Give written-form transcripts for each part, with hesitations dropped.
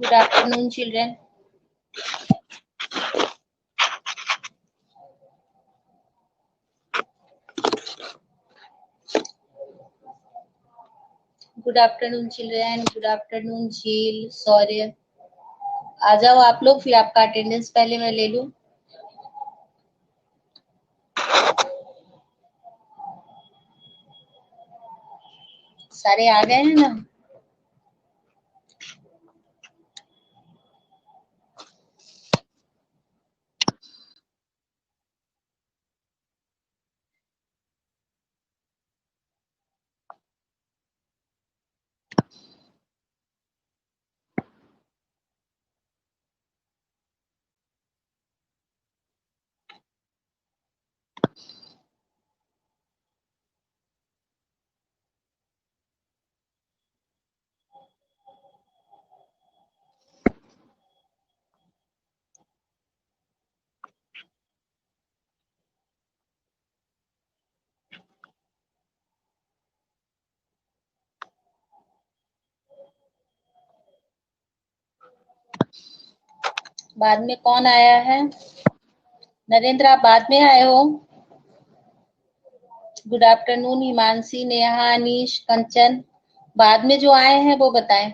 Good afternoon, children. Good afternoon, children. Good afternoon, झील, सौर्य. आ जाओ आप लोग, फिर आपका अटेंडेंस पहले मैं ले लूं. सारे आ गए हैं ना? बाद में कौन आया है? नरेंद्र, आप बाद में आए हो. गुड आफ्टरनून, हिमांशी, नेहा, अनीश, कंचन. बाद में जो आए हैं वो बताएं.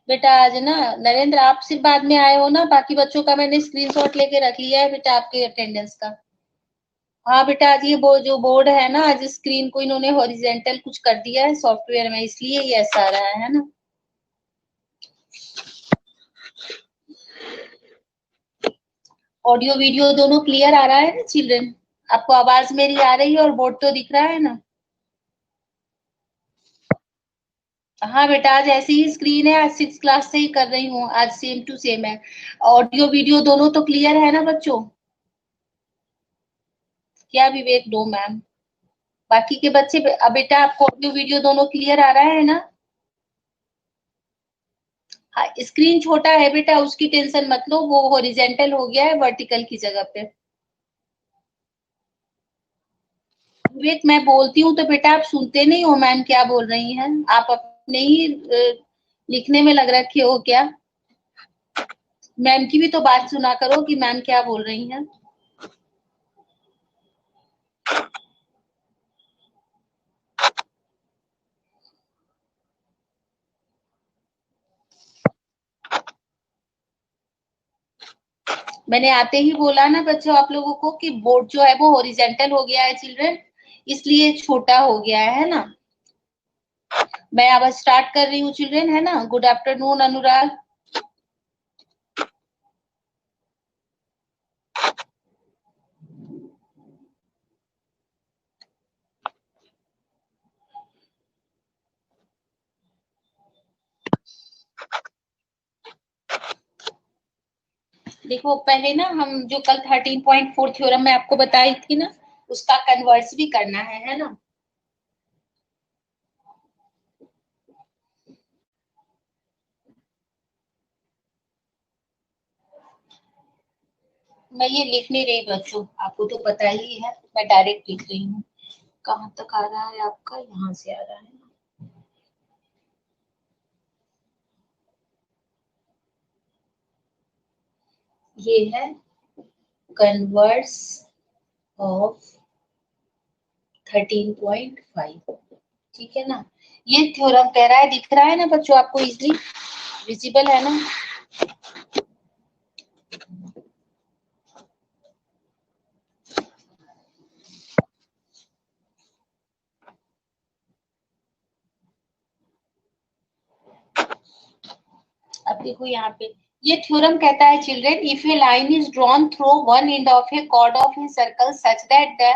बेटा आज ना नरेंद्र, आप सिर्फ बाद में आए हो ना? बाकी बच्चों का मैंने स्क्रीनशॉट लेके रख लिया है बेटा, आपके अटेंडेंस का. हाँ बेटा, आज ये जो बोर्ड है ना, आज स्क्रीन को इन्होंने हॉरिजेंटल कुछ कर दिया है सॉफ्टवेयर में, इसलिए ये ऐसा आ रहा है ना. ऑडियो वीडियो दोनों क्लियर आ रहा है ना चिल्ड्रन? आपको आवाज मेरी आ रही है और बोर्ड तो दिख रहा है ना? हाँ बेटा, आज ऐसी ही स्क्रीन है, आज 6 क्लास से ही कर रही हूँ, आज सेम टू सेम है. ऑडियो वीडियो दोनों तो क्लियर है ना बच्चों? क्या विवेक दो मैम. बाकी के बच्चे अब बेटा आपको ऑडियो वीडियो दोनों क्लियर आ रहा है ना? हाँ, स्क्रीन छोटा है बेटा, उसकी टेंशन मत लो, वो हॉरिजेंटल हो गया है वर्टिकल की जगह पे. विवेक, मैं बोलती हूँ तो बेटा आप सुनते नहीं हो मैम क्या बोल रही हैं. आप अपने ही लिखने में लग रखे हो क्या? मैम की भी तो बात सुना करो कि मैम क्या बोल रही हैं. मैंने आते ही बोला ना बच्चों आप लोगों को कि बोर्ड जो है वो हॉरिजेंटल हो गया है चिल्ड्रन, इसलिए छोटा हो गया है ना. मैं अब स्टार्ट कर रही हूँ चिल्ड्रन, है ना. गुड आफ्टरनून अनुराग. देखो पहले ना हम जो कल 13.4 थ्योरम में आपको बताई थी ना, उसका कन्वर्स भी करना है ना. मैं ये लिख नहीं रही बच्चों, आपको तो पता ही है, मैं डायरेक्ट लिख रही हूँ. कहाँ तक आ रहा है आपका? यहाँ से आ रहा है. ये है कन्वर्स ऑफ 13.5. ठीक है ना. ये थ्योरम कह रहा है, दिख रहा है ना बच्चों आपको, इजीली विजिबल है ना? अब देखो यहाँ पे ये थ्योरम कहता है children, if a line is drawn through one end of a chord of a circle such that the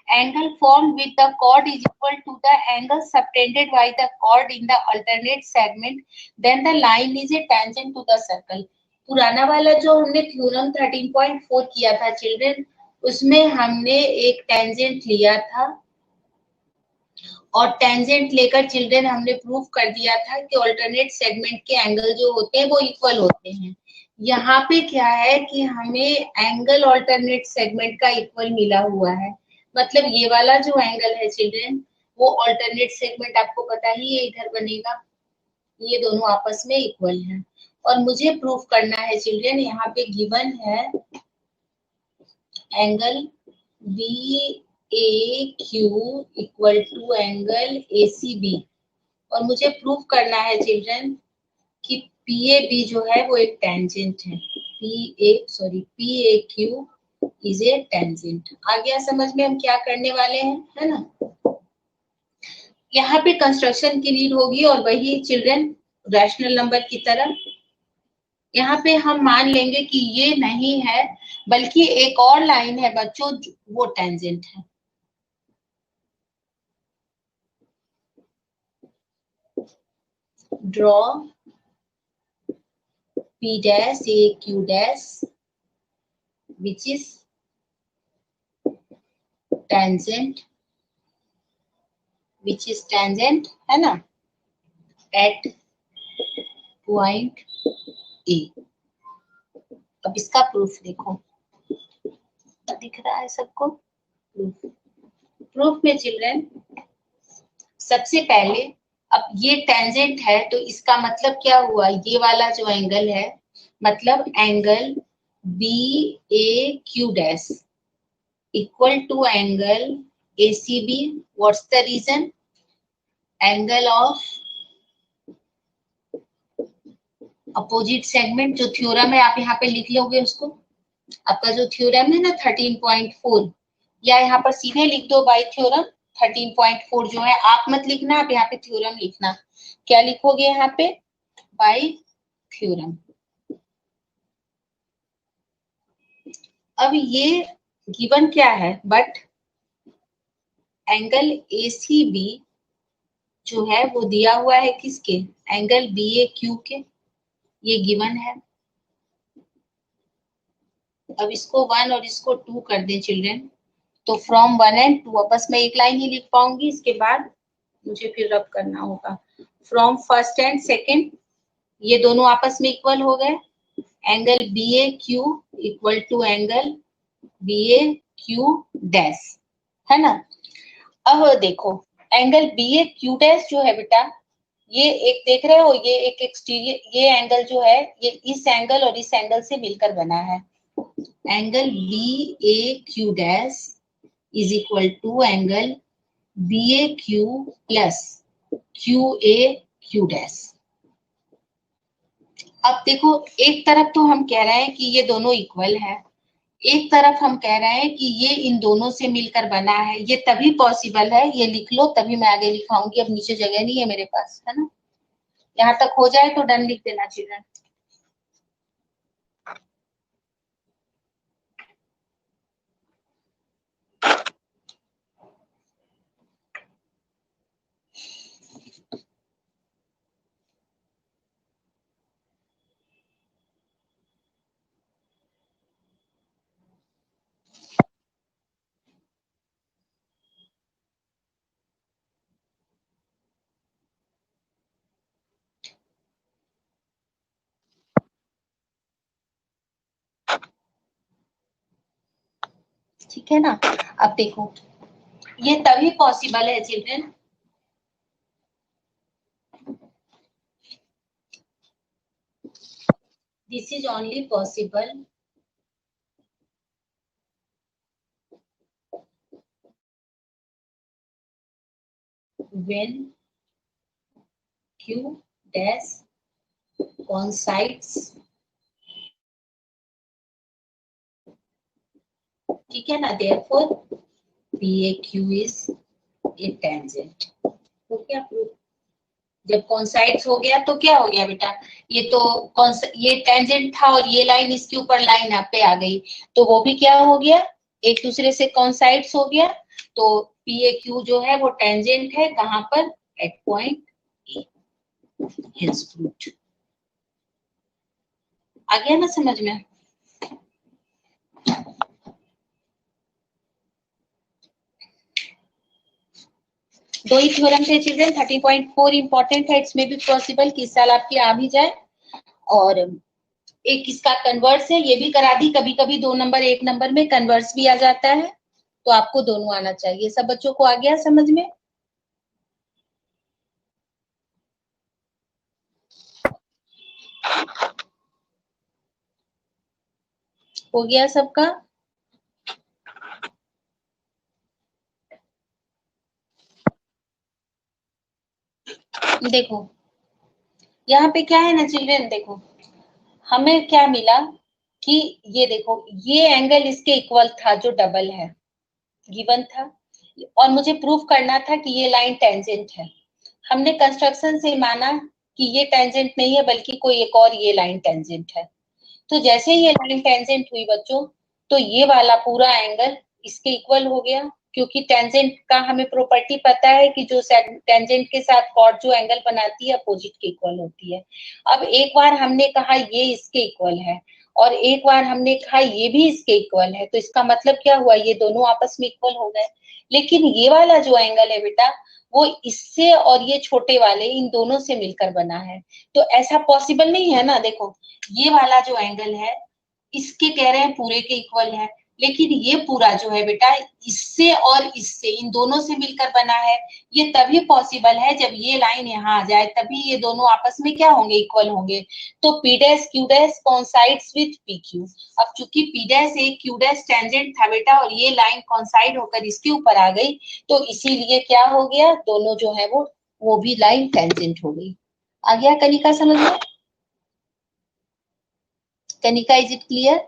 angle formed with the chord is equal to the angle subtended by the chord in the alternate segment, then the line is a tangent to the circle. पुराना वाला जो हमने theorem 13.4 किया था children, उसमें हमने एक tangent लिया था और टेंजेंट लेकर चिल्ड्रन हमने प्रूव कर दिया था कि अल्टरनेट सेगमेंट के एंगल जो होते हैं वो इक्वल होते हैं. यहाँ पे क्या है कि हमें एंगल अल्टरनेट सेगमेंट का इक्वल मिला हुआ है. मतलब ये वाला जो एंगल है चिल्ड्रन, वो ऑल्टरनेट सेगमेंट आपको पता ही है इधर बनेगा, ये दोनों आपस में इक्वल हैं। और मुझे प्रूफ करना है चिल्ड्रन, यहाँ पे गिवन है angle B A Q equal to angle A C B, और मुझे प्रूफ करना है चिल्ड्रन कि पी ए बी जो है वो एक टेंजेंट है, P A Q is a tangent. आ गया समझ में हम क्या करने वाले हैं, है ना। यहाँ पे कंस्ट्रक्शन की नीड होगी और वही चिल्ड्रन रैशनल नंबर की तरह। यहाँ पे हम मान लेंगे कि ये नहीं है बल्कि एक और लाइन है बच्चों, वो टेंजेंट है। Draw P dash A Q dash which is tangent है ना at point A। अब इसका प्रूफ देखो, दिख रहा है सबको। प्रूफ में चिल्ड्रन सबसे पहले, अब ये टेंजेंट है तो इसका मतलब क्या हुआ, ये वाला जो एंगल है मतलब angle B A Q dash equal to angle A C B. What's the reason, angle of opposite segment, जो थ्योरम है आप यहाँ पे लिख लोगे उसको, आपका जो थ्योरम है ना 13.4, या यहाँ पर सीधे लिख दो बाय थ्योरम 13.4 जो है, आप मत लिखना, आप यहाँ पे थ्योरम लिखना। क्या लिखोगे यहाँ पे, बाय थ्योरम। अब ये गिवन क्या है, बट एंगल ACB जो है वो दिया हुआ है किसके, एंगल BAQ के, ये गिवन है। अब इसको 1 और इसको 2 कर दें चिल्ड्रन, तो फ्रॉम 1 एंड 2, बस मैं एक लाइन ही लिख पाऊंगी, इसके बाद मुझे फिर रब करना होगा। फ्रॉम फर्स्ट एंड सेकेंड, ये दोनों आपस में इक्वल हो गए, angle BAQ equal to angle BAQ dash, है ना। अब देखो एंगल BAQ डैश जो है बेटा, ये एक देख रहे हो, ये एक एक्सटीरियर, ये एंगल जो है ये इस एंगल और इस एंगल से मिलकर बना है। Angle BAQ dash is equal to angle BAQ plus QAQ dash. अब देखो एक तरफ तो हम कह रहे हैं कि ये दोनों इक्वल है, एक तरफ हम कह रहे हैं कि ये इन दोनों से मिलकर बना है। ये तभी पॉसिबल है, ये लिख लो तभी मैं आगे लिखाऊंगी, अब नीचे जगह नहीं है मेरे पास, है ना। यहाँ तक हो जाए तो डन लिख देना चिल्ड्रन। ठीक है ना। अब देखो ये तभी पॉसिबल है children, this is only possible when Q dash coincides, ठीक है ना, therefore BAQ is a tangent। तो क्या प्रूफ, जब कॉन्साइड्स हो गया तो क्या हो गया बेटा, ये तो ये टेंजेंट था और ये लाइन इसके ऊपर लाइन आप पे आ गई, तो वो भी क्या हो गया, एक दूसरे से कॉन्साइड्स हो गया। तो PAQ जो है वो टेंजेंट है कहां पर, at point A. Hence proved. आ गया ना समझ में। दो ही थ्योरम थे चिल्ड्रन, 30.4 इंपॉर्टेंट है, इसमें भी पॉसिबल कि इस साल आपकी आ भी जाए, और एक इसका कन्वर्स है, ये भी करा दी। कभी कभी 2 नंबर 1 नंबर में कन्वर्स भी आ जाता है, तो आपको दोनों आना चाहिए। सब बच्चों को आ गया समझ में। हो गया सबका? देखो यहाँ पे क्या है ना चिल्ड्रन, देखो हमें क्या मिला कि ये देखो ये एंगल इसके इक्वल था जो डबल है, गिवन था, और मुझे प्रूफ करना था कि ये लाइन टेंजेंट है। हमने कंस्ट्रक्शन से माना कि ये टेंजेंट नहीं है बल्कि कोई एक और ये लाइन टेंजेंट है। तो जैसे ये लाइन टेंजेंट हुई बच्चों, तो ये वाला पूरा एंगल इसके इक्वल हो गया, क्योंकि टेंजेंट का हमें प्रॉपर्टी पता है कि जो टेंजेंट के साथ कॉर्ड जो एंगल बनाती है अपोजिट के इक्वल होती है। अब एक बार हमने कहा ये इसके इक्वल है और एक बार हमने कहा ये भी इसके इक्वल है, तो इसका मतलब क्या हुआ, ये दोनों आपस में इक्वल हो गए। लेकिन ये वाला जो एंगल है बेटा, वो इससे और ये छोटे वाले इन दोनों से मिलकर बना है। तो ऐसा पॉसिबल नहीं है ना। देखो ये वाला जो एंगल है इसके कह रहे हैं पूरे के इक्वल है, लेकिन ये पूरा जो है बेटा इससे और इससे इन दोनों से मिलकर बना है। ये तभी पॉसिबल है जब ये लाइन यहाँ आ जाए, तभी ये दोनों आपस में क्या होंगे, इक्वल होंगे। तो P dash Q dash coincides with P Q. अब चूंकि पी डैश एक क्यू डैश टेंजेंट था बेटा और ये लाइन कॉन्साइड होकर इसके ऊपर आ गई, तो इसीलिए क्या हो गया, दोनों जो है वो भी लाइन टेंजेंट हो गई। आ गया कनिका समझ में? Kanika is it clear?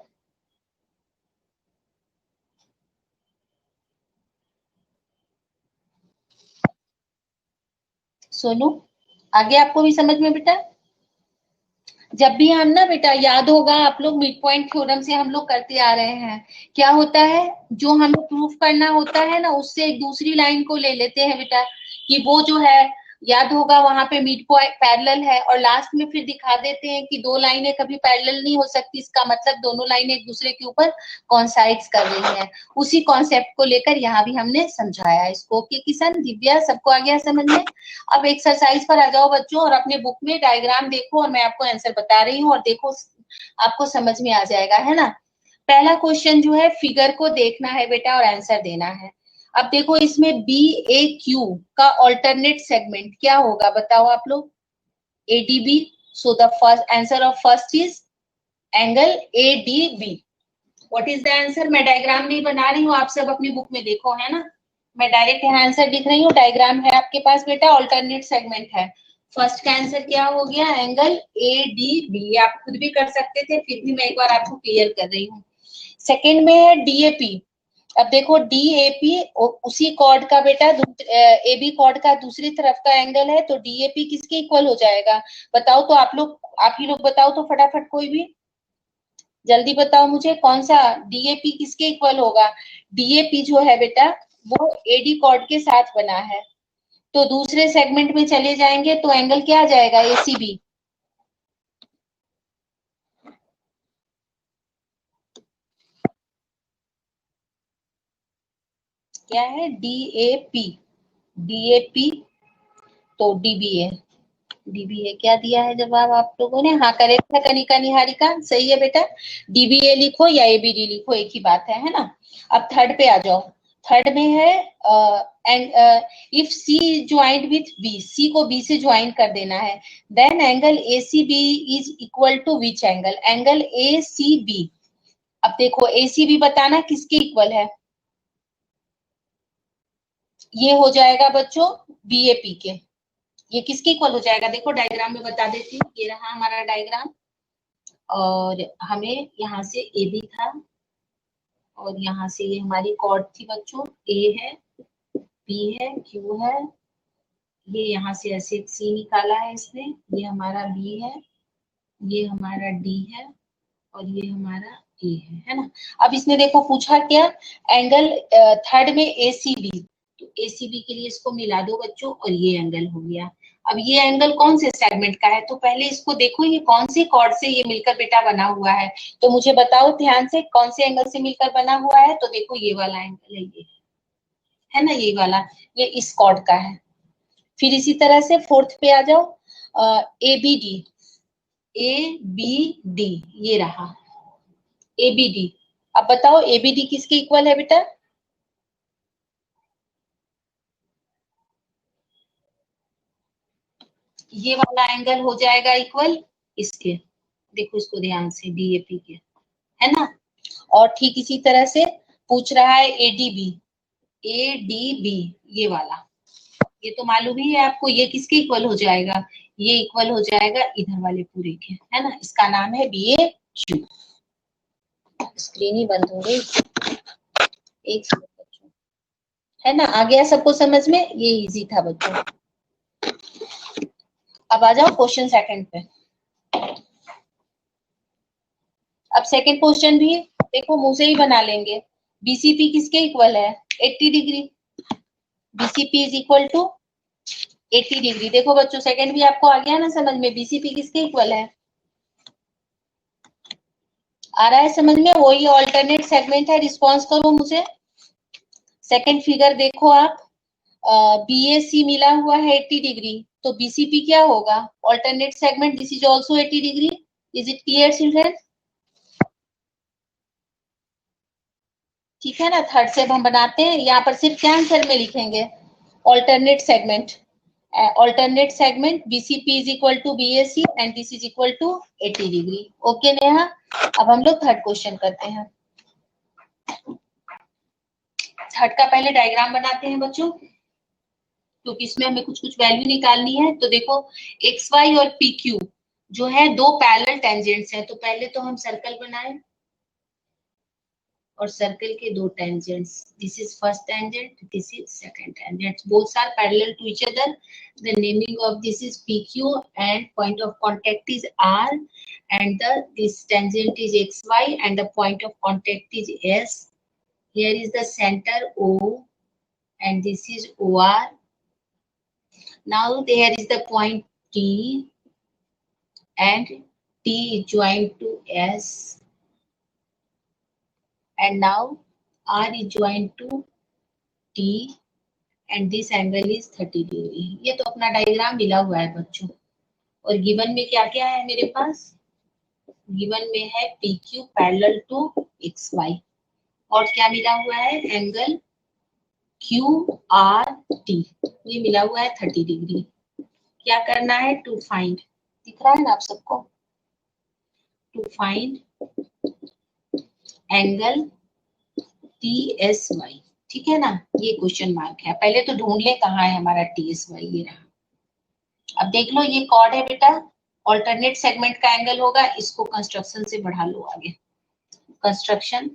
Sonu आगे आपको भी समझ में बेटा? जब भी हम ना बेटा, याद होगा आप लोग मिड पॉइंट थ्योरम से हम लोग करते आ रहे हैं, क्या होता है जो हमें प्रूफ करना होता है ना उससे एक दूसरी लाइन को ले लेते हैं बेटा, कि वो जो है याद होगा वहां पे मिड पॉइंट पैरेलल है, और लास्ट में फिर दिखा देते हैं कि दो लाइनें कभी पैरेलल नहीं हो सकती, इसका मतलब दोनों लाइनें एक दूसरे के ऊपर कॉन्साइड्स कर रही हैं। उसी कॉन्सेप्ट को लेकर यहाँ भी हमने समझाया इसको। कि किसान दिव्या सबको आ गया समझ में? अब एक्सरसाइज पर आ जाओ बच्चों और अपने बुक में डायग्राम देखो और मैं आपको आंसर बता रही हूँ, और देखो आपको समझ में आ जाएगा, है ना। पहला क्वेश्चन जो है फिगर को देखना है बेटा और आंसर देना है। अब देखो इसमें बी ए क्यू का ऑल्टरनेट सेगमेंट क्या होगा बताओ आप लोग? ADB. So the first answer of first is angle ADB. What is the answer? मैं डायग्राम नहीं बना रही हूँ, आप सब अपनी बुक में देखो, है ना। मैं डायरेक्ट यहाँ आंसर लिख रही हूँ, डायग्राम है आपके पास बेटा, ऑल्टरनेट सेगमेंट है। फर्स्ट का आंसर क्या हो गया, एंगल ए डी बी। आप खुद भी कर सकते थे, फिर भी मैं एक बार आपको क्लियर कर रही हूँ। सेकेंड में है डीएपी। अब देखो डीएपी उसी कॉर्ड का बेटा, एबी कॉर्ड का दूसरी तरफ का एंगल है, तो डीएपी किसके इक्वल हो जाएगा बताओ? तो आप ही लोग बताओ तो फटाफट, कोई भी जल्दी बताओ मुझे, कौन सा डीएपी किसके इक्वल होगा? डीएपी जो है बेटा वो एडी कॉर्ड के साथ बना है, तो दूसरे सेगमेंट में चले जाएंगे तो एंगल क्या आ जाएगा, एसीबी। क्या है? डीएपी। डीएपी तो डीबीए। डीबीए क्या दिया है जवाब आप लोगों ने? हाँ करेक्ट है कनिका निहारिका, सही है बेटा। डीबीए लिखो या एबीडी लिखो, एक ही बात है ना। अब थर्ड पे आ जाओ। थर्ड में है if C joint with B, C को बी से ज्वाइन कर देना है, then angle A C B is equal to which angle? Angle A C B. अब देखो ए सी बी बताना किसके इक्वल है? ये हो जाएगा बच्चों बी ए पी के। ये किसके इक्वल हो जाएगा? देखो डायग्राम में बता देती हूँ, ये रहा हमारा डायग्राम, और हमें यहाँ से ए बी था और यहाँ से ये हमारी कॉर्ड थी बच्चों, ए है, बी है, क्यू है, ये यहाँ से ऐसे सी निकाला है इसने, ये हमारा बी है, ये हमारा डी है, और ये हमारा ए है ना। अब इसने देखो पूछा क्या, एंगल थर्ड में ए सी बी, तो ए सी बी के लिए इसको मिला दो बच्चों और ये एंगल हो गया। अब ये एंगल कौन से सेगमेंट का है, तो पहले इसको देखो ये कौन सी कॉर्ड से ये मिलकर बेटा बना हुआ है, तो मुझे बताओ ध्यान से कौन से एंगल से मिलकर बना हुआ है? तो देखो ये वाला एंगल है, ये है ना, ये वाला, ये इस कॉर्ड का है। फिर इसी तरह से फोर्थ पे आ जाओ, A B D. A B D ये रहा एबीडी। अब बताओ एबीडी किसके इक्वल है बेटा? ये वाला एंगल हो जाएगा इक्वल इसके, देखो इसको ध्यान से, डीएपी के, है ना। और ठीक इसी तरह से पूछ रहा है एडीबी, एडीबी ये वाला, ये तो मालूम ही है आपको, ये किसके इक्वल हो जाएगा, ये इक्वल हो जाएगा इधर वाले पूरे के, है ना, इसका नाम है BAQ। स्क्रीन ही बंद हो गई, एक सेकंड बच्चों, है ना, आ गया सबको समझ में, ये इजी था बच्चों। अब आ जाओ क्वेश्चन सेकंड पे। अब सेकंड क्वेश्चन भी देखो मुंह से ही बना लेंगे। BCP किसके इक्वल है, 80 degree. BCP is equal to 80 degree. देखो बच्चों सेकंड भी आपको आ गया ना समझ में, BCP किसके इक्वल है, आ रहा है समझ में, वही ऑल्टरनेट सेगमेंट है। रिस्पॉन्स करो मुझे। सेकंड फिगर देखो आप, BAC मिला हुआ है 80 डिग्री, तो BCP क्या होगा, alternate segment, this is also 80 degree. Is it clear children? ठीक है ना, थर्ड से हम बनाते हैं, यहाँ पर सिर्फ क्या आंसर में लिखेंगे, alternate segment, alternate segment BCP is equal to BAC and this is equal to 80 degree. Okay Neha, अब हम लोग थर्ड क्वेश्चन करते हैं। थर्ड का पहले डायग्राम बनाते हैं बच्चों, क्योंकि इसमें हमें कुछ कुछ वैल्यू निकालनी है। तो देखो XY और PQ जो है दो पैरेलल टेंजेंट्स हैं, तो पहले तो हम सर्कल बनाएं और सर्कल के दो tangents, this is first tangent, this is second tangent, both are parallel to each other. The naming of this is PQ and point of contact is R and this tangent is XY and the point of contact is S. Here is the center O and this is OR. Now there is the point T and T is joined to S and now R is joined to T and this angle is 30 degree. ये तो अपना diagram मिला हुआ है बच्चों। और given में क्या क्या है मेरे पास, गिवन में है PQ पैरेलल टू XY और क्या मिला हुआ है, एंगल QRT, ये मिला हुआ है 30 डिग्री। क्या करना है, टू फाइंड, दिख रहा है ना आप सबको, टू फाइंड एंगल TSY, ठीक है ना, ये क्वेश्चन मार्क है। पहले तो ढूंढ ले कहाँ है हमारा TSY, ये रहा। अब देख लो ये कॉर्ड है बेटा, ऑल्टरनेट सेगमेंट का एंगल होगा, इसको कंस्ट्रक्शन से बढ़ा लो आगे, construction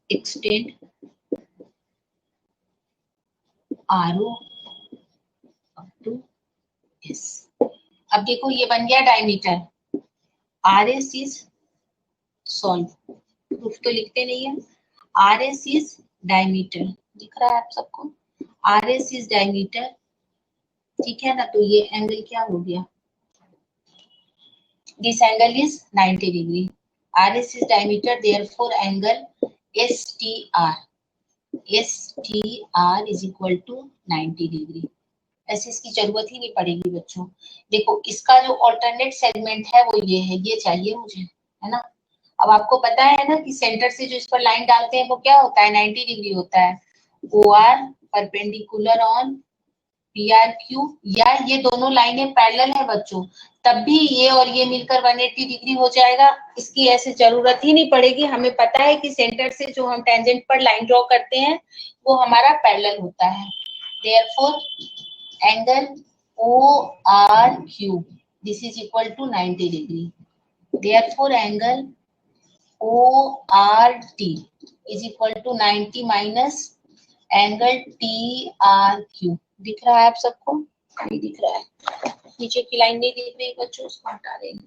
extend RO up to S। अब देखो ये बन गया diameter, RS is solve, proof तो लिखते नहीं है, RS इज डायमीटर, दिख रहा है आप सबको, RS इज डायमीटर, ठीक है ना, तो ये एंगल क्या हो गया, this angle is 90 degree. RS is diameter, therefore angle STR is equal to 90 degree. ऐसे इसकी जरूरत ही नहीं पड़ेगी बच्चों। देखो इसका जो ऑल्टरनेट सेगमेंट है वो ये है, ये चाहिए मुझे, है ना। अब आपको पता है ना कि सेंटर से जो इस पर लाइन डालते हैं वो क्या होता है, 90 डिग्री होता है। OR परपेंडिकुलर ऑन PRQ, या ये दोनों लाइनें पैरेलल है बच्चों, तब भी ये और ये मिलकर 180 डिग्री हो जाएगा। इसकी ऐसे जरूरत ही नहीं पड़ेगी, हमें पता है कि सेंटर से जो हम टेंजेंट पर लाइन ड्रॉ करते हैं वो हमारा पैरेलल होता है। Therefore angle ORQ this is equal to 90 degree. Therefore angle ORT is equal to 90 minus angle TRQ। दिख रहा है आप सबको, नहीं दिख रहा है, नीचे की लाइन नहीं दिख रही बच्चों, उसको हटा देंगे।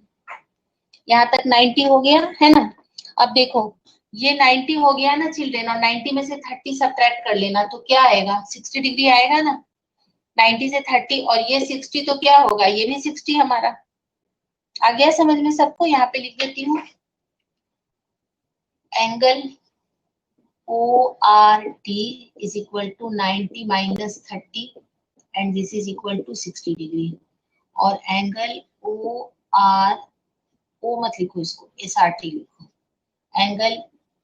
यहाँ तक 90 हो गया है ना। अब देखो ये 90 हो गया ना चिल्ड्रेन, और 90 में से 30 सब्ट्रैक्ट कर लेना तो क्या आएगा, 60 डिग्री आएगा ना। 90 से 30 और ये 60 तो क्या होगा, ये भी 60 हमारा। आ गया समझ में सबको, यहाँ पे लिख देती हूँ angle ORT is equal to 90 minus 30 and this is equal to 60 degree. और एंगल O मत लिखो इसको, SRT लिखो, angle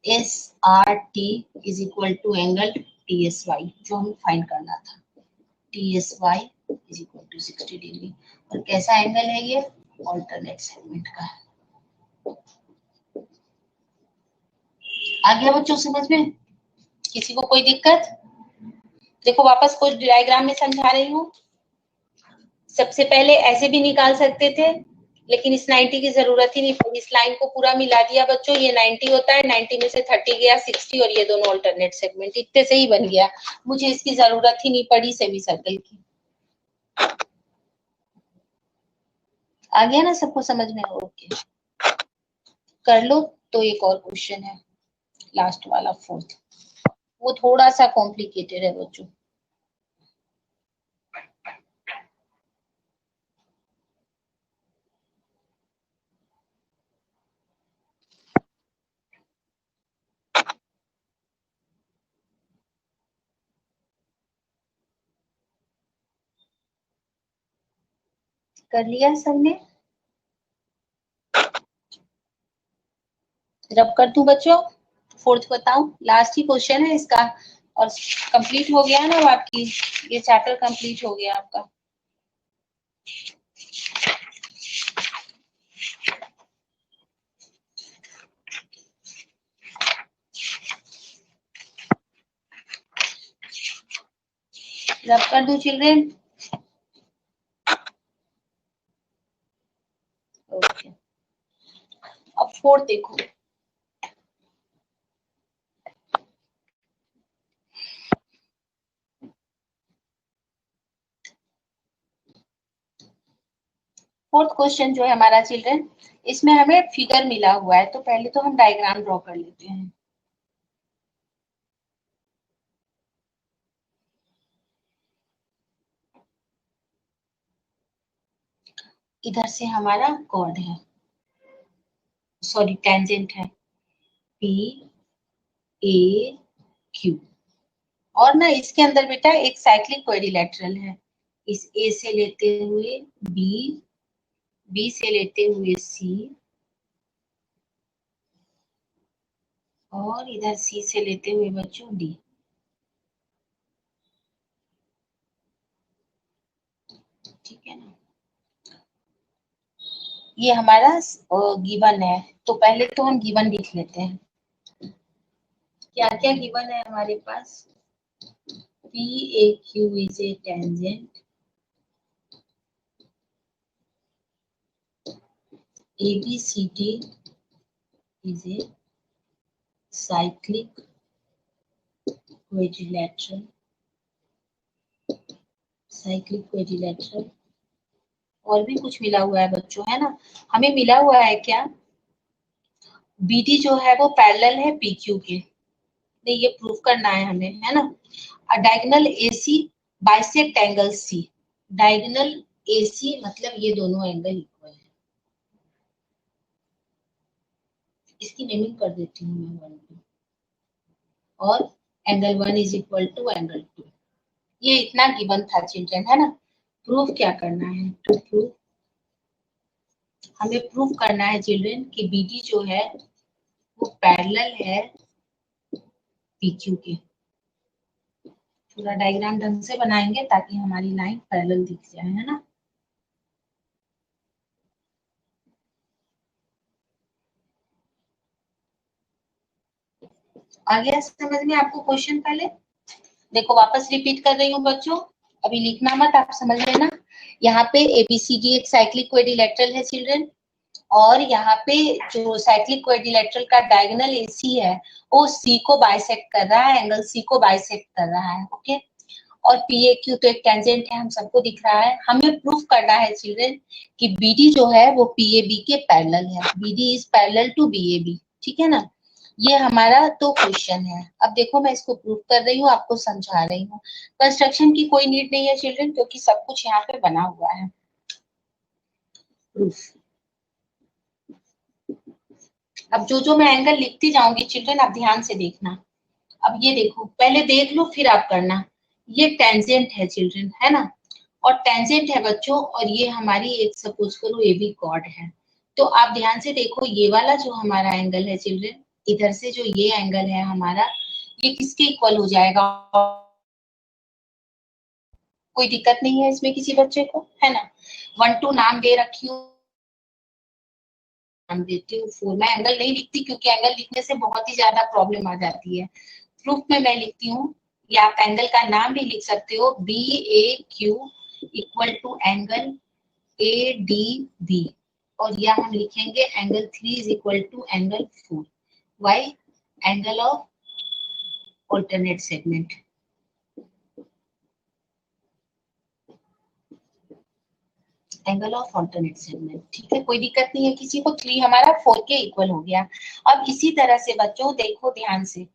SRT is equal to angle TSY जो हमें फाइंड करना था, TSY is equal to 60 degree. और कैसा एंगल है ये, ऑल्टरनेट सेगमेंट का है। आ गया बच्चों समझ में? किसी को कोई दिक्कत? देखो वापस कुछ डायग्राम में समझा रही हूँ। सबसे पहले ऐसे भी निकाल सकते थे, लेकिन इस 90 की जरूरत ही नहीं पड़ी। इस लाइन को पूरा मिला दिया बच्चों, ये 90 होता है, 90 में से 30 गया 60 और ये दोनों अल्टरनेट सेगमेंट, इतने से ही बन गया। मुझे इसकी जरूरत ही नहीं पड़ी सेमी सर्कल की। आ गया ना सबको समझ में? ओके, कर लो। तो एक और क्वेश्चन है, लास्ट वाला 4th, वो थोड़ा सा कॉम्प्लिकेटेड है बच्चों। कर लिया सबने? रब कर दूं बच्चों? 4th बताऊं? लास्ट ही क्वेश्चन है इसका, और कंप्लीट हो गया ना आपकी, ये चैप्टर कंप्लीट हो गया आपका। रब कर दूं चिल्ड्रेन? ओके, अब 4th देखो। फोर्थ क्वेश्चन जो है हमारा चिल्ड्रन, इसमें हमें फिगर मिला हुआ है, तो पहले तो हम डायग्राम ड्रॉ कर लेते हैं। इधर से हमारा कॉर्ड है, सॉरी टेंजेंट है, पी ए क्यू, और ना इसके अंदर बेटा एक साइक्लिक क्वाड्रिलेटरल है। इस ए से लेते हुए बी, बी से लेते हुए सी, और इधर सी से लेते हुए बच्चों डी। ठीक है ना? ये हमारा गिवन है, तो पहले तो हम गिवन लिख लेते हैं। क्या क्या गिवन है हमारे पास? PAQ is a tangent, ABCD is a cyclic quadrilateral, cyclic quadrilateral, और भी कुछ मिला हुआ है बच्चों, है ना? हमें मिला हुआ है क्या, BD जो है वो पैरेलल है PQ के, नहीं ये प्रूफ करना है हमें, है ना? Diagonal AC bisect angle C, diagonal AC मतलब ये दोनों एंगल इक्वल है। इसकी नेमिंग कर देती हूँ मैं 1 2, और angle 1 is equal to angle 2। ये इतना गिवन था चिल्ड्रन, है ना? प्रूफ क्या करना है? टू प्रूफ, हमें प्रूफ करना है चिल्ड्रन कि BD जो है वो पैरेलल है PQ के। पूरा डायग्राम ढंग से बनाएंगे ताकि हमारी लाइन पैरेलल दिख जाए, है ना? आ गया समझ में आपको क्वेश्चन? पहले देखो वापस रिपीट कर रही हूँ बच्चों, अभी लिखना मत, आप समझ लेना। यहाँ पे ABCD एक साइक्लिक क्वाड्रिलेटरल है चिल्ड्रन, और यहाँ पे जो साइक्लिक क्वाड्रिलेटरल का डायगोनल AC है वो C को बाइसेक्ट कर रहा है, एंगल C को बाइसेक्ट कर रहा है। ओके, और PAQ तो एक टेंजेंट है, हम सबको दिख रहा है। हमें प्रूफ करना है चिल्ड्रन कि BD जो है वो PAB के पैरेलल है, BD is parallel to BAB। ठीक है ना? ये हमारा तो क्वेश्चन है। अब देखो मैं इसको प्रूफ कर रही हूँ, आपको समझा रही हूँ। कंस्ट्रक्शन की कोई नीड नहीं है चिल्ड्रन, क्योंकि सब कुछ यहाँ पे बना हुआ है। प्रूफ, अब जो जो मैं एंगल लिखती जाऊंगी चिल्ड्रन आप ध्यान से देखना। अब ये देखो, पहले देख लो फिर आप करना। ये टेंजेंट है चिल्ड्रन, है ना? और टेंजेंट है बच्चों, और ये हमारी एक सपोज करो AB कॉर्ड है। तो आप ध्यान से देखो, ये वाला जो हमारा एंगल है चिल्ड्रन, इधर से जो ये एंगल है हमारा, ये किसके इक्वल हो जाएगा? कोई दिक्कत नहीं है इसमें किसी बच्चे को, है ना? 1 2 नाम दे रखी हूँ नाम देती हूँ 4। मैं एंगल नहीं लिखती क्योंकि एंगल लिखने से बहुत ही ज्यादा प्रॉब्लम आ जाती है। प्रूफ में मैं लिखती हूँ, या आप एंगल का नाम भी लिख सकते हो, BAQ equal to angle ADB, और या हम लिखेंगे angle 3 is equal to angle 4। Why? Angle of alternate segment. Angle of alternate segment, ठीक है, कोई दिक्कत नहीं है किसी को। 3 हमारा 4 के इक्वल हो गया। अब इसी तरह से बच्चों देखो ध्यान से,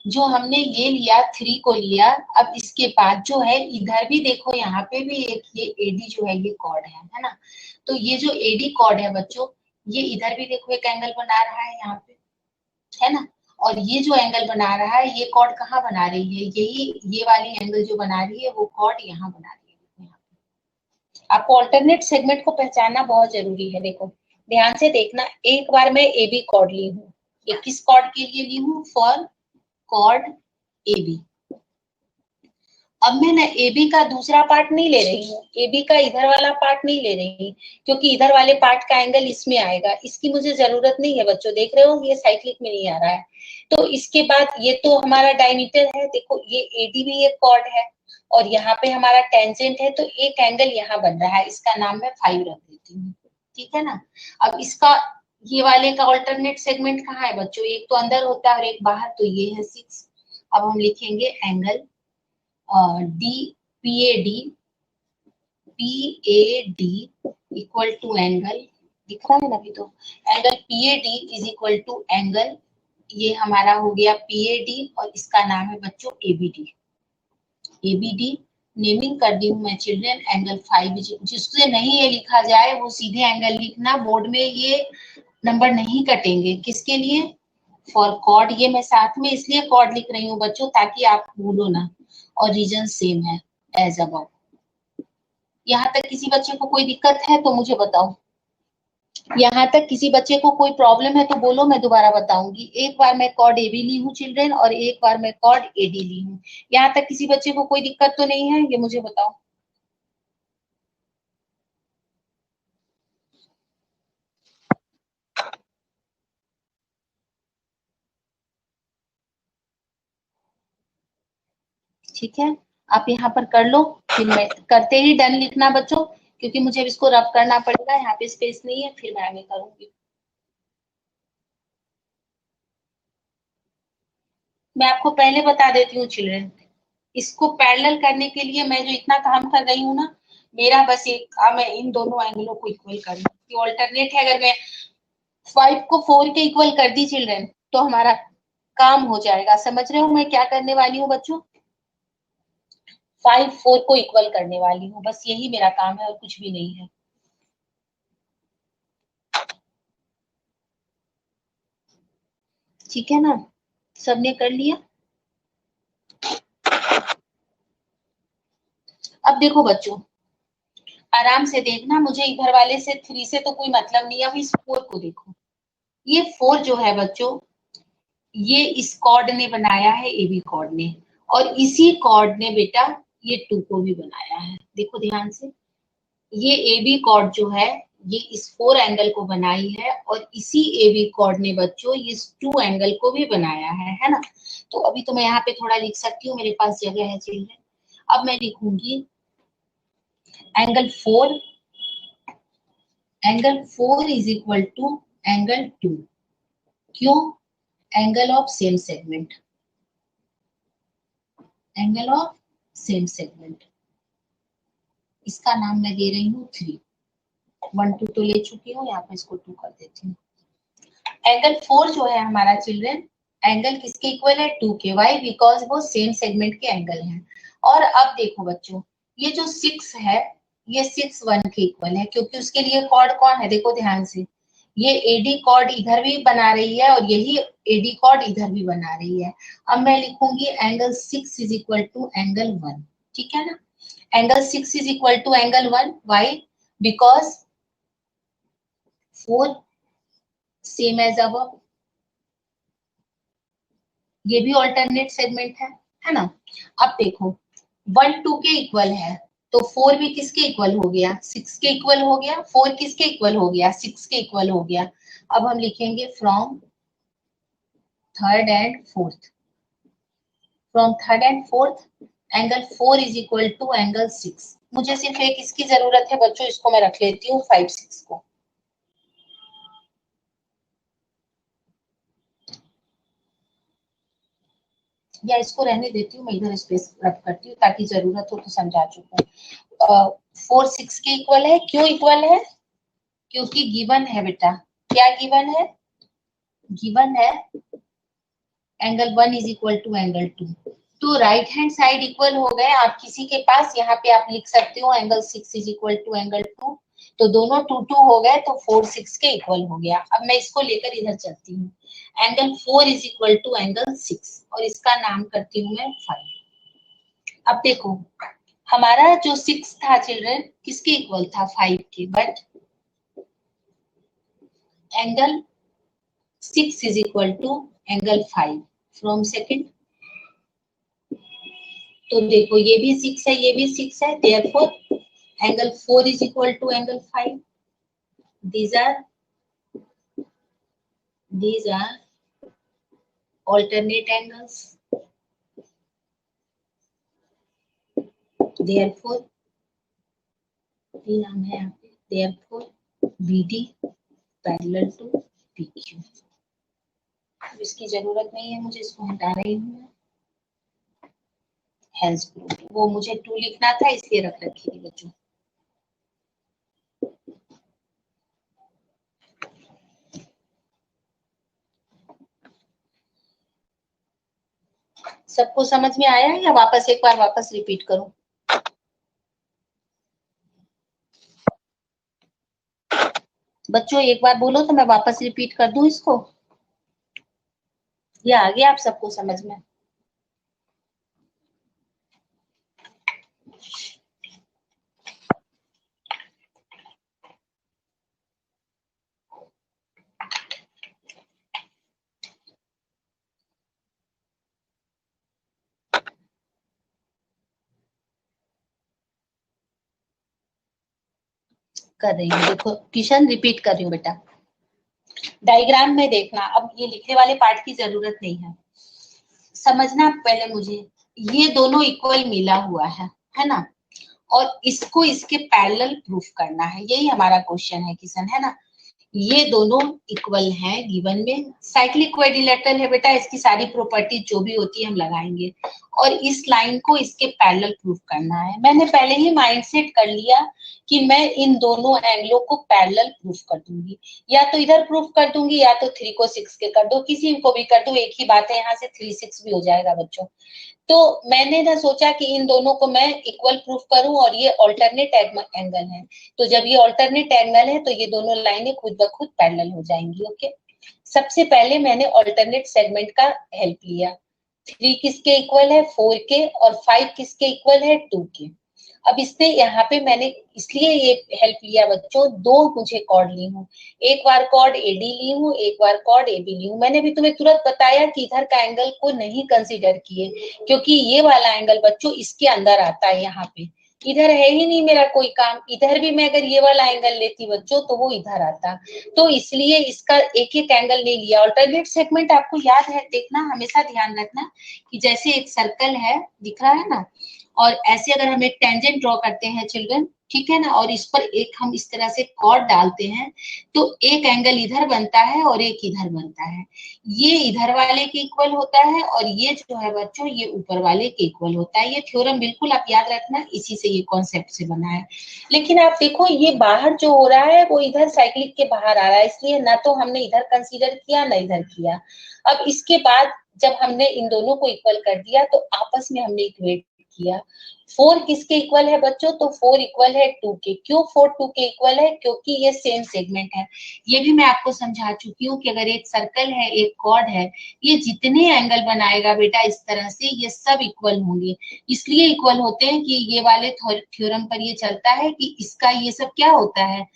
जो हमने ये लिया 3 को लिया, अब इसके बाद जो है इधर भी देखो, यहाँ पे भी एक ये एडी जो है ये कॉर्ड है ना। तो ये जो एडी कॉर्ड है बच्चों, ये इधर भी देखो एक एंगल बना रहा है यहाँ पे, है ना। और ये जो एंगल बना रहा है, ये कॉर्ड कहाँ बना रही है, यही ये वाली एंगल जो बना रही है वो कॉर्ड यहाँ बना रही है। आपको ऑल्टरनेट सेगमेंट को पहचानना बहुत जरूरी है। देखो ध्यान से देखना, एक बार मैं ए बी कॉर्ड ली हूँ, ये किस कॉर्ड के लिए ली हूँ? For chord A B. अब मैं ना ए बी का दूसरा पार्ट नहीं ले रही हूँ, ए बी का इधर वाला पार्ट नहीं ले रही, क्योंकि इधर वाले पार्ट का एंगल इसमें आएगा, इसकी मुझे जरूरत नहीं है बच्चों। देख रहे हो ये साइक्लिक में नहीं आ रहा है। तो इसके बाद ये तो हमारा डायमीटर है, देखो ये एडी भी एक कॉर्ड है, और यहाँ पे हमारा टेंजेंट है, तो एक एंगल यहाँ बन रहा है, इसका नाम मैं 5 रख देती हूँ, ठीक है ना। अब इसका ये वाले का ऑल्टरनेट सेगमेंट कहाँ है बच्चों? एक तो अंदर होता है और एक बाहर, तो ये है 6। अब हम लिखेंगे angle PAD equal to angle, दिख रहा है ना अभी, तो angle PAD is equal to angle, ये हमारा हो गया PAD, और इसका नाम है बच्चों ABD। नेमिंग कर दी हूँ मैं चिल्ड्रन, एंगल 5। जिससे नहीं ये लिखा जाए वो सीधे एंगल लिखना, बोर्ड में ये नंबर नहीं कटेंगे। किसके लिए? For chord. ये मैं साथ में इसलिए कॉर्ड लिख रही हूँ बच्चों ताकि आप भूलो ना, और रीजन सेम है एज अबव। यहाँ तक किसी बच्चे को कोई दिक्कत है तो मुझे बताओ। यहाँ तक किसी बच्चे को कोई प्रॉब्लम है तो बोलो, मैं दोबारा बताऊंगी। एक बार मैं कॉर्ड एबी ली हूँ चिल्ड्रन, और एक बार मैं कॉर्ड एडी ली हूँ। यहाँ तक किसी बच्चे को कोई दिक्कत तो नहीं है, ये मुझे बताओ। ठीक है, आप यहाँ पर कर लो, फिर मैं करते ही डन लिखना बच्चों, क्योंकि मुझे इसको रब करना पड़ेगा, यहाँ पे स्पेस नहीं है, फिर मैं आगे करूंगी। मैं आपको पहले बता देती हूँ चिल्ड्रन, इसको पैरेलल करने के लिए मैं जो इतना काम कर रही हूँ ना, मेरा बस एक काम है इन दोनों एंगलों को इक्वल करना। ऑल्टरनेट है, अगर मैं 5 को 4 के इक्वल कर दी चिल्ड्रन, तो हमारा काम हो जाएगा। समझ रहे हो मैं क्या करने वाली हूँ बच्चों? 5 4 को इक्वल करने वाली हूँ, बस यही मेरा काम है और कुछ भी नहीं है। ठीक है ना, सबने कर लिया? अब देखो बच्चों, आराम से देखना, मुझे इधर वाले से 3 से तो कोई मतलब नहीं है। अब इस 4 को देखो, ये 4 जो है बच्चों, ये इस कॉर्ड ने बनाया है, एबी कॉर्ड ने, और इसी कॉर्ड ने बेटा ये 2 को भी बनाया है। देखो ध्यान से, ये एबी कॉर्ड जो है ये इस 4 एंगल को बनाई है, और इसी एबी कॉर्ड ने बच्चों इस 2 एंगल को भी बनाया है ना। तो अभी तो मैं यहाँ पे थोड़ा लिख सकती हूँ, मेरे पास जगह है चिल्ड्रन। अब मैं लिखूंगी angle 4 is equal to angle 2। क्यों? Angle of same segment, angle of same segment, इसका नाम मैं दे रही हूँ 3। 1 2 तो ले चुकी हूँ, यहाँ पे इसको 2 कर देती हूँ। एंगल 4 जो है हमारा चिल्ड्रन, एंगल किसके इक्वल है? 2 के। वाई? बिकॉज वो सेम सेगमेंट के एंगल हैं। और अब देखो बच्चों, ये जो 6 है ये 6 1 के इक्वल है, क्योंकि उसके लिए कॉर्ड कौन है? देखो ध्यान से, ये एडी कॉर्ड इधर भी बना रही है और यही एडी कॉर्ड इधर भी बना रही है। अब मैं लिखूंगी angle 6 is equal to angle 1, ठीक है ना। Angle 6 is equal to angle 1। Why? Because 4 same as above, ये भी ऑल्टरनेट सेगमेंट है ना। अब देखो 1 2 के इक्वल है, तो 4 भी किसके इक्वल हो गया? 6 के इक्वल हो गया। 4 किसके इक्वल हो गया? 6 के इक्वल हो गया। अब हम लिखेंगे from third and fourth, from third and fourth angle 4 is equal to angle 6। मुझे सिर्फ एक इसकी जरूरत है बच्चों, इसको मैं रख लेती हूँ 5 6 को। या इसको रहने देती हूँ, मैं इधर स्पेस रख करती हूँ ताकि जरूरत हो तो समझा चुका हूँ। 4 6 के इक्वल है। क्यों इक्वल है? क्योंकि गिवन है बेटा। क्या गिवन है? गिवन है angle 1 is equal to angle 2। तो राइट हैंड साइड इक्वल हो गए। आप किसी के पास यहाँ पे आप लिख सकते हो angle 6 is equal to angle 2, तो दोनों 2 2 हो गए, तो 4 6 के इक्वल हो गया। अब मैं इसको लेकर इधर चलती हूँ, angle 4 is equal to angle 6 और इसका नाम करती हूँ मैं 5। अब देखो हमारा जो 6 था चिल्ड्रन किसके इक्वल था? 5 के, but angle 6 is equal to angle 5 from second। तो देखो ये भी 6 है, ये भी 6 है, therefore angle 4 is equal to angle 5। These are alternate angles। Therefore नाम है यहाँ पे, therefore BD parallel to PQ। इसकी जरूरत नहीं है मुझे, इसको हटा रही हूँ मैं। हेल्स प्रूफ, वो मुझे 2 लिखना था इसलिए रख रखी थी बच्चों। सबको समझ में आया है या वापस एक बार वापस रिपीट करूं? बच्चों एक बार बोलो तो मैं वापस रिपीट कर दूं इसको, ये आ गया आप सबको समझ में? कर रही हूँ, देखो किशन रिपीट कर रही हूँ बेटा। डायग्राम में देखना, अब ये लिखने वाले पार्ट की जरूरत नहीं है, समझना पहले मुझे। ये दोनों इक्वल मिला हुआ है ना, और इसको इसके पैरेलल प्रूफ करना है, यही हमारा क्वेश्चन है किशन, है ना। ये दोनों इक्वल हैं गिवन में, साइक्लिक क्वाड्रिलेटरल है बेटा, इसकी सारी प्रॉपर्टी जो भी होती है हम लगाएंगे, और इस लाइन को इसके पैरेलल प्रूफ करना है। मैंने पहले ही माइंडसेट कर लिया कि मैं इन दोनों एंगलों को पैरेलल प्रूफ कर दूंगी, या तो इधर प्रूफ कर दूंगी या तो 3 को 6 के कर दो, किसी को भी कर दो, एक ही बात है, यहाँ से 3 6 भी हो जाएगा बच्चों। तो मैंने ना सोचा कि इन दोनों को मैं इक्वल प्रूफ करूं, और ये ऑल्टरनेट एंगल है, तो जब ये ऑल्टरनेट एंगल है तो ये दोनों लाइनें खुद ब खुद पैरेलल हो जाएंगी। ओके, सबसे पहले मैंने ऑल्टरनेट सेगमेंट का हेल्प लिया। 3 किसके इक्वल है? 4 के, और 5 किसके इक्वल है? 2 के। अब इससे यहाँ पे मैंने इसलिए ये हेल्प लिया बच्चों, दो मुझे कॉर्ड ली हूँ, एक बार कॉर्ड एडी ली हूँ, एक बार कॉर्ड एबी ली हूँ। मैंने भी तुम्हें तुरंत बताया कि इधर का एंगल को नहीं कंसीडर किए, क्योंकि ये वाला एंगल बच्चों इसके अंदर आता है, यहाँ पे इधर है ही नहीं मेरा कोई काम। इधर भी मैं अगर ये वाला एंगल लेती बच्चों तो वो इधर आता, तो इसलिए इसका एक एक एंगल नहीं लिया। ऑल्टरनेट सेगमेंट आपको याद है, देखना हमेशा ध्यान रखना कि जैसे एक सर्कल है दिख रहा है ना, और ऐसे अगर हम एक टेंजेंट ड्रॉ करते हैं चिल्ड्रन, ठीक है ना, और इस पर एक हम इस तरह से कॉर्ड डालते हैं, तो एक एंगल इधर बनता है और एक इधर बनता है। ये इधर वाले के इक्वल होता है, और ये जो है बच्चों ये ऊपर वाले के इक्वल होता है। ये थ्योरम बिल्कुल आप याद रखना, इसी से ये कॉन्सेप्ट से बना है। लेकिन आप देखो ये बाहर जो हो रहा है वो इधर साइक्लिक के बाहर आ रहा है, इसलिए ना तो हमने इधर कंसीडर किया ना इधर किया। अब इसके बाद जब हमने इन दोनों को इक्वल कर दिया तो आपस में हमने इक्वेट किया। 4 किसके इक्वल है बच्चों? तो 4 इक्वल है 2 के। क्यों 4 2 के इक्वल है? क्योंकि ये सेम सेगमेंट है। ये भी मैं आपको समझा चुकी हूँ कि अगर एक सर्कल है, एक कॉर्ड है, ये जितने एंगल बनाएगा बेटा इस तरह से, ये सब इक्वल होंगे। इसलिए इक्वल होते हैं कि ये वाले थ्योरम पर ये चलता है कि इसका ये सब क्या होता है?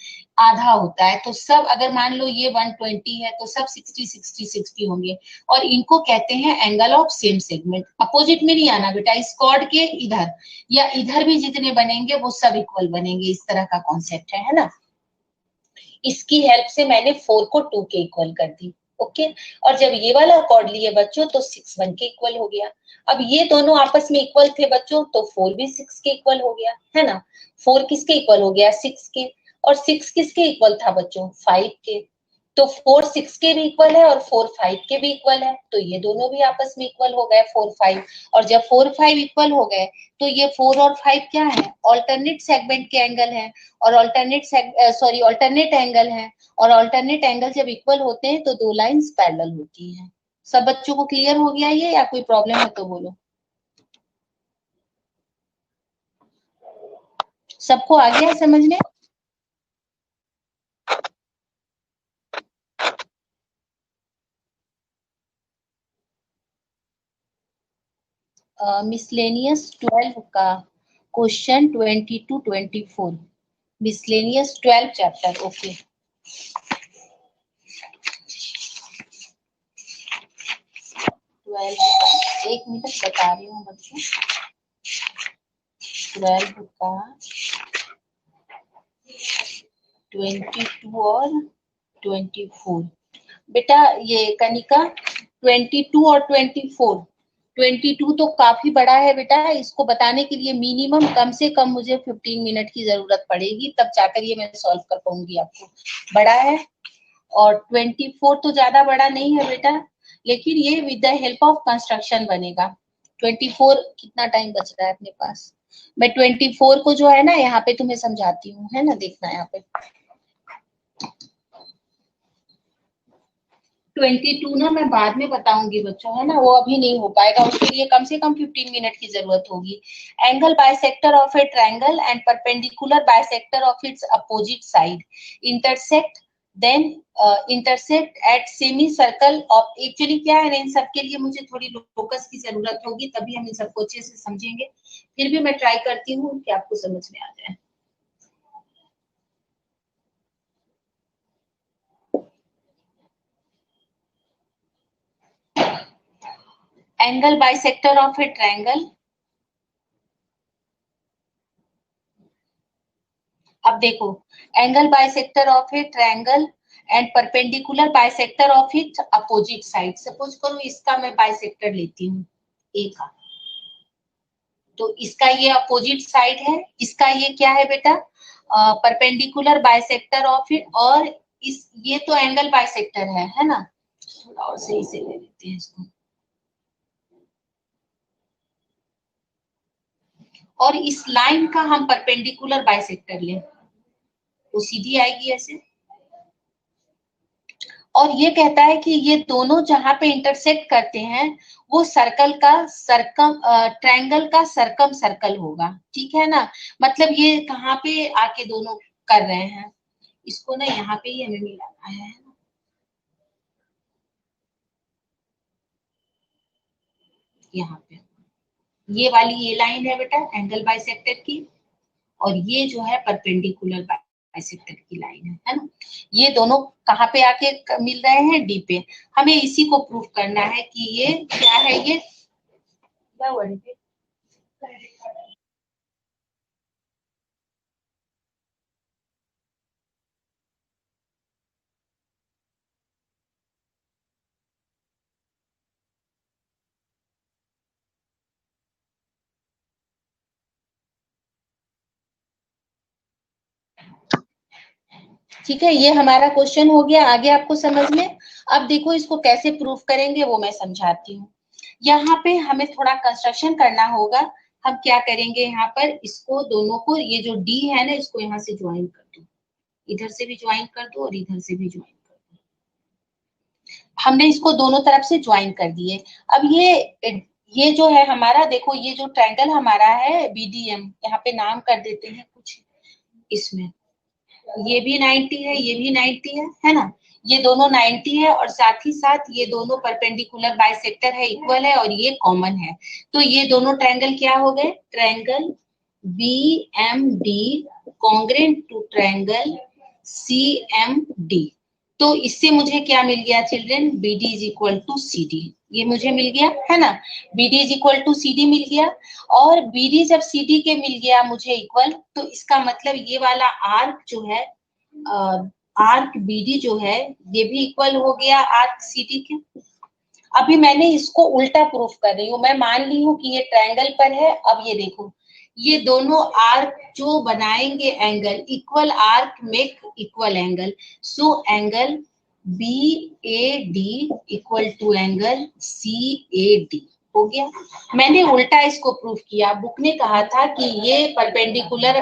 आधा होता है। तो सब अगर मान लो ये 120 है तो सब 60 60 60 होंगे, और इनको कहते हैं angle of same segment. Opposite में नहीं आना बेटा, इस कॉर्ड के इधर या इधर भी जितने बनेंगे वो सब इक्वल बनेंगे, इस तरह का कॉन्सेप्ट है ना। इसकी हेल्प से मैंने 4 को 2 के इक्वल कर दी। ओके, और जब ये वाला कॉर्ड लिए बच्चों तो 6 1 के इक्वल हो गया। अब ये दोनों आपस में इक्वल थे बच्चों, तो 4 भी 6 के इक्वल हो गया, है ना। 4 किसके इक्वल हो गया, 6 के, और 6 किसके इक्वल था बच्चों, 5 के। तो 4 6 के भी इक्वल है और 4 5 के भी इक्वल है, तो ये दोनों भी आपस में इक्वल हो गए 4 5। और जब 4 5 इक्वल हो गए तो ये 4 और 5 क्या है, ऑल्टरनेट सेगमेंट के एंगल है, और ऑल्टरनेट एंगल है, और ऑल्टरनेट एंगल जब इक्वल होते हैं तो दो लाइंस पैरेलल होती हैं। सब बच्चों को क्लियर हो गया ये, या कोई प्रॉब्लम है तो बोलो। सबको आ गया समझने? मिसलेनियस 12 का question 20 to 24, miscellaneous 12 chapter. Okay, 12 एक मिनट बता रही हूँ बच्चों। 12 का 22 और 24। बेटा ये कनिका 22 और 22 तो काफी बड़ा है बेटा, इसको बताने के लिए मिनिमम कम से कम मुझे 15 मिनट की जरूरत पड़ेगी, तब जाकर ये मैं सॉल्व कर पाऊंगी। आपको बड़ा है, और 24 तो ज्यादा बड़ा नहीं है बेटा, लेकिन ये with the help of construction बनेगा। 24 कितना टाइम बच रहा है अपने पास, मैं 24 को जो है ना यहाँ पे तुम्हें समझाती हूँ, है ना, देखना यहाँ पे। 22 ना मैं बाद में बताऊंगी बच्चों, है ना, वो अभी नहीं हो पाएगा, उसके लिए कम से कम 15 मिनट की जरूरत होगी। Angle bisector of a triangle and perpendicular bisector of its opposite side intersect, then intersect at semi circle of, actually क्या है ना, इन सब के लिए मुझे थोड़ी फोकस की जरूरत होगी, तभी हम इन सबको अच्छे से समझेंगे। फिर भी मैं ट्राई करती हूँ कि आपको समझ में आ जाए। Angle bisector of a triangle, अब देखो, angle bisector of a triangle and perpendicular bisector of its opposite side. Suppose करो इसका मैं बाइसेक्टर लेती हूँ ए का, तो इसका ये अपोजिट साइड है, इसका ये क्या है बेटा, परपेंडिकुलर बाइसेक्टर ऑफ इट, और इस ये तो एंगल बाइसेक्टर है ना। थोड़ा और सही से ले लेते हैं इसको, और इस लाइन का हम परपेंडिकुलर बाइसेक्टर लें, वो सीधी आएगी ऐसे। और ये कहता है कि ये दोनों जहां पे इंटरसेक्ट करते हैं वो सर्कल का ट्रायंगल का सरकम सर्कल होगा, ठीक है ना। मतलब ये कहाँ पे आके दोनों कर रहे हैं, इसको ना यहाँ पे ही हमें मिलाना है, यहाँ पे ये वाली ये लाइन है बेटा एंगल बाइसेक्टर की, और ये जो है परपेंडिकुलर बाइसेक्टर की लाइन है ना। ये दोनों कहाँ पे आके मिल रहे हैं, डी पे। हमें इसी को प्रूफ करना है कि ये क्या है, ये क्या वर्ड है? ठीक है, ये हमारा क्वेश्चन हो गया, आगे आपको समझ में। अब देखो इसको कैसे प्रूफ करेंगे वो मैं समझाती हूँ। यहाँ पे हमें थोड़ा कंस्ट्रक्शन करना होगा। हम क्या करेंगे, यहाँ पर इसको दोनों को, ये जो डी है ना, इसको यहाँ से ज्वाइन कर दो, इधर से भी ज्वाइन कर दो और इधर से भी ज्वाइन कर दो। हमने इसको दोनों तरफ से ज्वाइन कर दिए। अब ये जो है हमारा, देखो ये जो ट्रायंगल हमारा है बीडीएम, यहाँ पे नाम कर देते हैं कुछ इसमें, ये भी 90 है, ये भी 90 है ना। ये दोनों 90 है, और साथ ही साथ ये दोनों परपेंडिकुलर बाइसेक्टर है, इक्वल है, और ये कॉमन है। तो ये दोनों ट्रायंगल क्या हो गए, triangle B M D congruent to triangle C M D. तो इससे मुझे क्या मिल गया children, B D is equal to C D, ये मुझे मिल गया है ना। B D is equal to C D मिल गया, और बी डी जब सी डी के मिल गया मुझे इक्वल, तो इसका मतलब ये वाला आर्क जो है आर्क बीडी जो है ये भी इक्वल हो गया आर्क सीडी के। अभी मैंने इसको उल्टा प्रूफ कर रही हूँ, मैं मान ली हूँ कि ये ट्रायंगल पर है। अब ये देखो, ये दोनों आर्क जो बनाएंगे angle, equal arc make equal angle, so angle B A D equal to angle C A D हो गया। मैंने उल्टा इसको प्रूफ किया। बुक ने कहा था कि ये परपेंडिकुलर,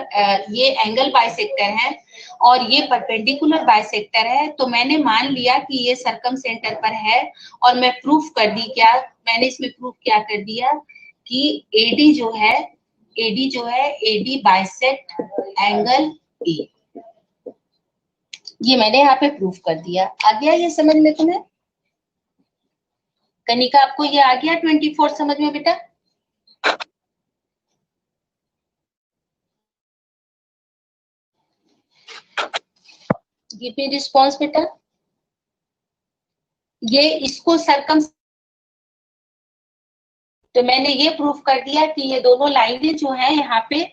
ये एंगल बाइसेक्टर है और ये परपेंडिकुलर बाइसेक्टर है, तो मैंने मान लिया कि ये सर्कम सेंटर पर है और मैं प्रूफ कर दी। क्या मैंने इसमें प्रूफ क्या कर दिया कि एडी जो है, एडी बाइसेक्ट एंगल ए। ये मैंने यहाँ पे प्रूफ कर दिया। आ गया ये समझ में तुम्हें? कनिका, आपको ये आ गया 24 समझ में बेटा? गिव मी रिस्पॉन्स बेटा। ये इसको सरकम, तो मैंने ये प्रूफ कर दिया कि ये दोनों लाइनें जो है यहाँ पे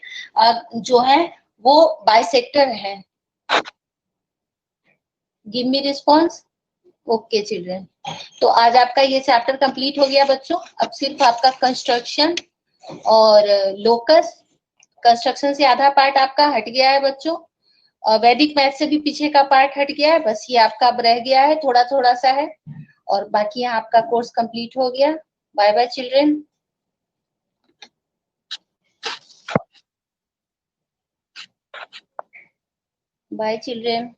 जो है वो बाइसेक्टर है। Give me response. Okay children, तो आज आपका ये चैप्टर कंप्लीट हो गया बच्चों। अब सिर्फ आपका कंस्ट्रक्शन और लोकस, कंस्ट्रक्शन से आधा पार्ट आपका हट गया है बच्चों। वैदिक मैथ से भी पीछे का पार्ट हट गया है, बस ये आपका अब रह गया है, थोड़ा थोड़ा सा है, और बाकी यहाँ आपका कोर्स कंप्लीट हो गया। Bye bye children. Bye children.